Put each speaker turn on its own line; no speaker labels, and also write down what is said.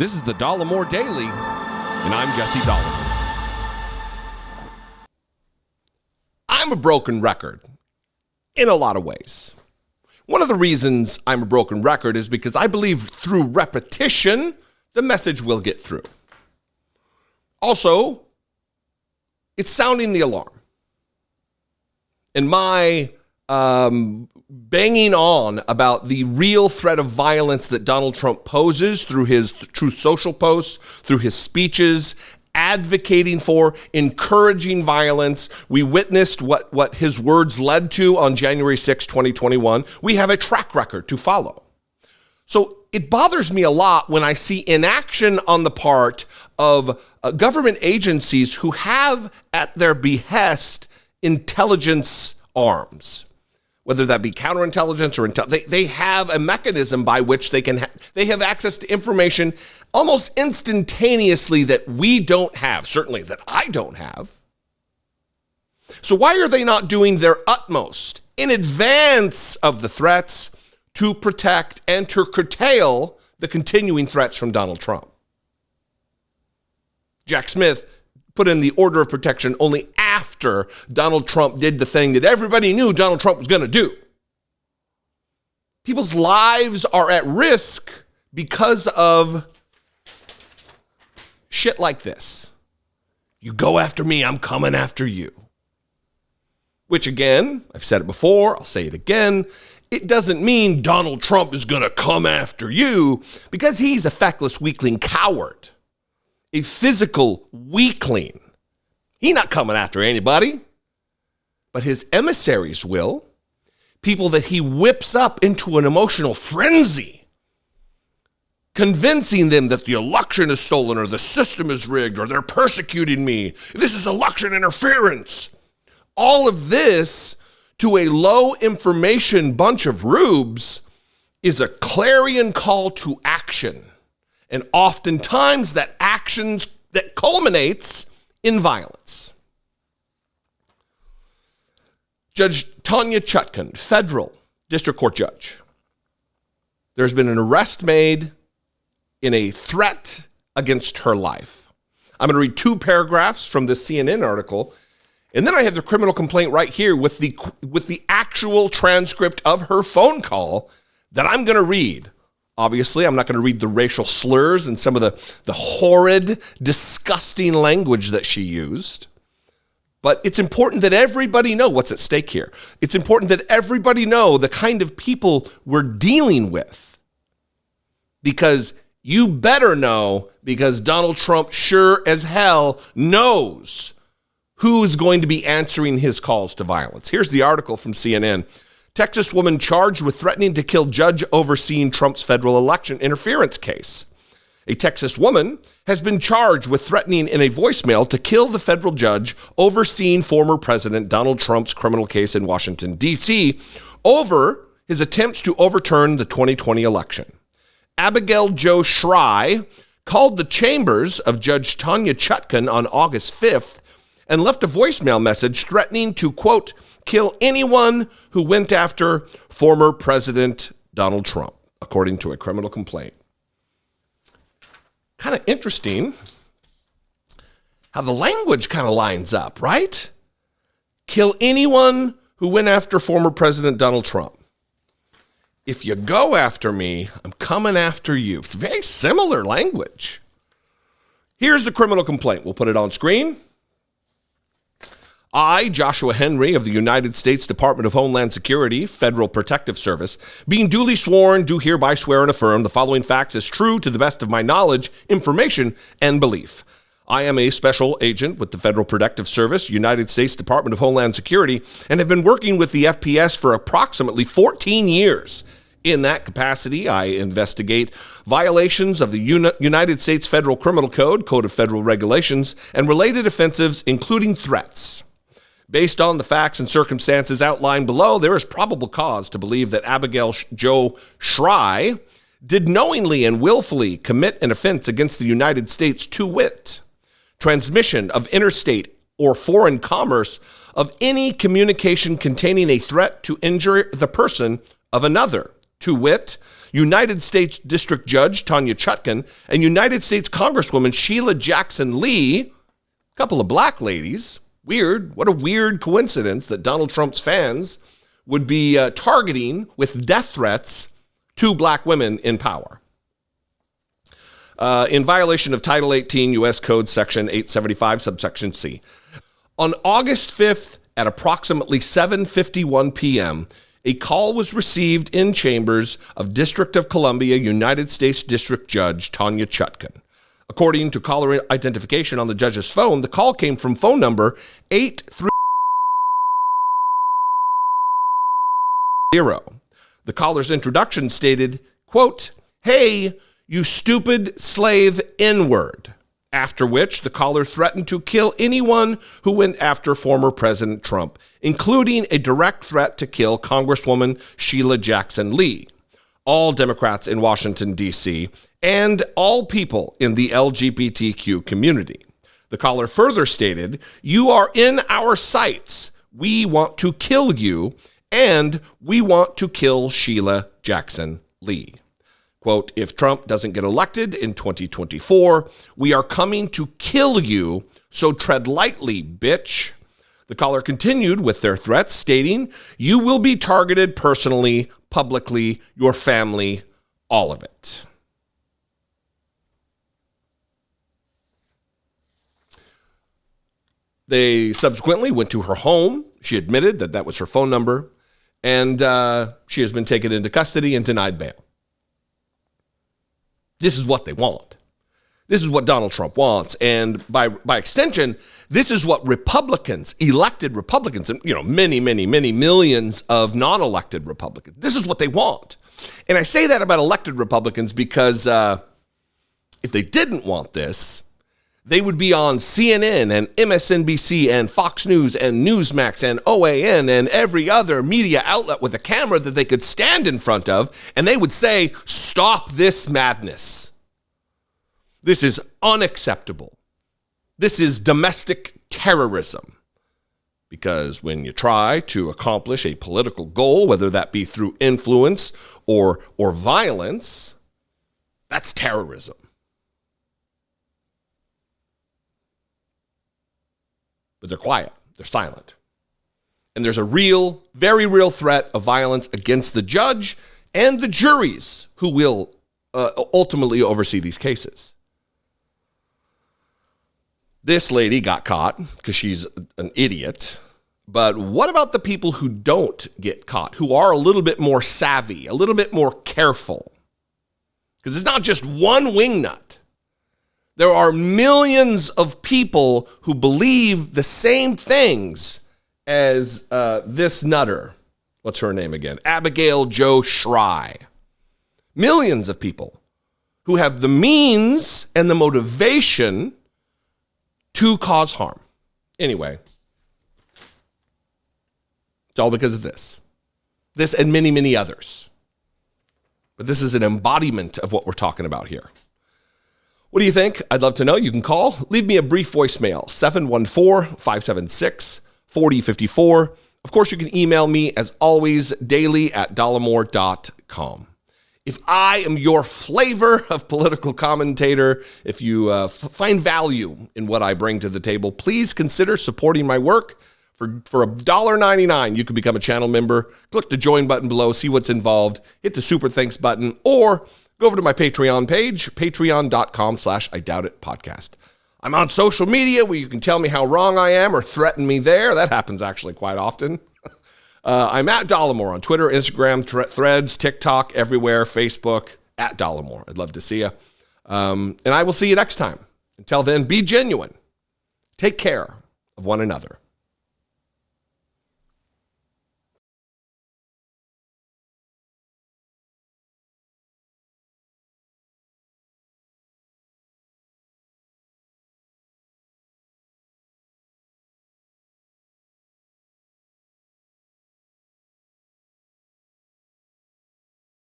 This is the Dollemore Daily, and I'm Jesse Dollemore. I'm a broken record in a lot of ways. One of the reasons I'm a broken record is because I believe through repetition, the message will get through. Also, it's sounding the alarm. And my banging on about the real threat of violence that Donald Trump poses through his Truth Social posts, through his speeches, advocating for, encouraging violence. We witnessed what his words led to on January 6, 2021. We have a track record to follow. So it bothers me a lot when I see inaction on the part of government agencies who have at their behest intelligence arms, whether that be counterintelligence or they have a mechanism by which they have access to information almost instantaneously that we don't have, certainly that I don't have. So why are they not doing their utmost in advance of the threats to protect and to curtail the continuing threats from Donald Trump? Jack Smith put in the order of protection only after Donald Trump did the thing that everybody knew Donald Trump was going to do. People's lives are at risk because of shit like this. You go after me, I'm coming after you. Which again, I've said it before, I'll say it again, it doesn't mean Donald Trump is going to come after you because he's a feckless weakling coward. A physical weakling. He's not coming after anybody, but his emissaries will. People that he whips up into an emotional frenzy, convincing them that the election is stolen or the system is rigged or they're persecuting me. This is election interference. All of this to a low information bunch of rubes is a clarion call to action. And oftentimes that culminates in violence. Judge Chutkan, federal district court judge. There's been an arrest made in a threat against her life. I'm going to read 2 paragraphs from this CNN article, and then I have the criminal complaint right here with the actual transcript of her phone call that I'm going to read. Obviously, I'm not going to read the racial slurs and some of the horrid, disgusting language that she used. But it's important that everybody know what's at stake here. It's important that everybody know the kind of people we're dealing with. Because you better know, because Donald Trump sure as hell knows who's going to be answering his calls to violence. Here's the article from CNN. Texas woman charged with threatening to kill judge overseeing Trump's federal election interference case. A Texas woman has been charged with threatening in a voicemail to kill the federal judge overseeing former President Donald Trump's criminal case in Washington, D.C. over his attempts to overturn the 2020 election. Abigail Jo Schrei called the chambers of Judge Chutkan on August 5th and left a voicemail message threatening to, quote, kill anyone who went after former President Donald Trump, according to a criminal complaint. Kind of interesting how the language kind of lines up, right? Kill anyone who went after former President Donald Trump. If you go after me, I'm coming after you. It's very similar language. Here's the criminal complaint. We'll put it on screen. I, Joshua Henry of the United States Department of Homeland Security, Federal Protective Service, being duly sworn, do hereby swear and affirm the following facts as true to the best of my knowledge, information, and belief. I am a special agent with the Federal Protective Service, United States Department of Homeland Security, and have been working with the FPS for approximately 14 years. In that capacity, I investigate violations of the United States Federal Criminal Code, Code of Federal Regulations, and related offenses, including threats. Based on the facts and circumstances outlined below, there is probable cause to believe that Abigail Jo Schrei did knowingly and willfully commit an offense against the United States, to wit, transmission of interstate or foreign commerce of any communication containing a threat to injure the person of another, to wit, United States District Judge Tanya Chutkan and United States Congresswoman Sheila Jackson Lee, a couple of black ladies. Weird. What a weird coincidence that Donald Trump's fans would be targeting with death threats two black women in power. In violation of Title 18 U.S. Code Section 875, subsection C. On August 5th at approximately 7:51 p.m., a call was received in chambers of District of Columbia United States District Judge Tanya Chutkan. According to caller identification on the judge's phone, the call came from phone number 830. The caller's introduction stated, quote, "Hey, you stupid slave N-word," after which the caller threatened to kill anyone who went after former President Trump, including a direct threat to kill Congresswoman Sheila Jackson Lee, all Democrats in Washington, D.C., and all people in the LGBTQ community. The caller further stated, "You are in our sights. We want to kill you, and we want to kill Sheila Jackson Lee." Quote, "If Trump doesn't get elected in 2024, we are coming to kill you, so tread lightly, bitch." The caller continued with their threats, stating, "You will be targeted personally, publicly, your family, all of it." They subsequently went to her home. She admitted that that was her phone number, and she has been taken into custody and denied bail. This is what they want. This is what Donald Trump wants. And by extension, this is what Republicans, elected Republicans, and many, many, many millions of non-elected Republicans, this is what they want. And I say that about elected Republicans because if they didn't want this, they would be on CNN and MSNBC and Fox News and Newsmax and OAN and every other media outlet with a camera that they could stand in front of, and they would say, "Stop this madness. This is unacceptable. This is domestic terrorism." Because when you try to accomplish a political goal, whether that be through influence or violence, that's terrorism. But they're quiet. They're silent. And there's a real, very real threat of violence against the judge and the juries who will ultimately oversee these cases. This lady got caught because she's an idiot. But what about the people who don't get caught, who are a little bit more savvy, a little bit more careful? Because it's not just one wingnut. There are millions of people who believe the same things as this nutter. What's her name again? Abigail Jo Schrei. Millions of people who have the means and the motivation to cause harm. Anyway, it's all because of this. This and many, many others. But this is an embodiment of what we're talking about here. What do you think? I'd love to know. You can call. Leave me a brief voicemail, 714-576-4054. Of course, you can email me, as always, daily at dollemore.com. If I am your flavor of political commentator, if you find value in what I bring to the table, please consider supporting my work. For $1.99, you can become a channel member. Click the join button below, see what's involved, hit the super thanks button, or go over to my Patreon page, patreon.com/IDoubtItPodcast. I'm on social media where you can tell me how wrong I am or threaten me there. That happens actually quite often. I'm at Dollemore on Twitter, Instagram, Threads, TikTok, everywhere, Facebook, at Dollemore. I'd love to see you. And I will see you next time. Until then, be genuine. Take care of one another.